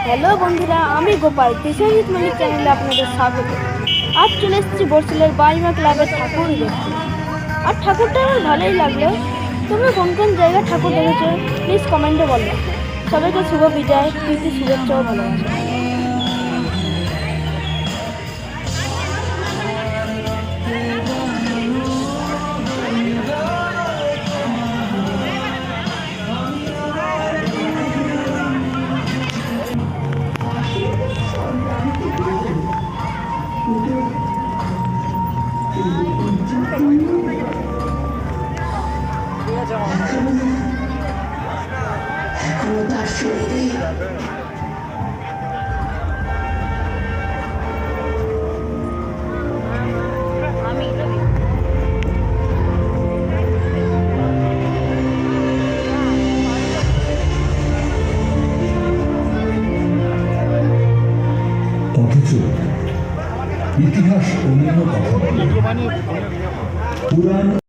Hello বন্ধুরা, আমি গোপাল কৃষ্ণজিৎ মল্লিক চ্যানেলে আপনাদের স্বাগত। আজ চলে এসেছি বর্ষিলের বাইমা ক্লাবের ঠাকুর দেখতে। আর ঠাকুরটা আমার ভালোই লাগলো। তোমরা কোন কোন জায়গায় ঠাকুর দেখেছো প্লিজ কমেন্টে বলো। সবাইকে শুভ বিজয়, প্রীতি, শুভেচ্ছা ও ভালোবাসা। অথচ ইতিহাস অন্য কথা বলে। পুরাণ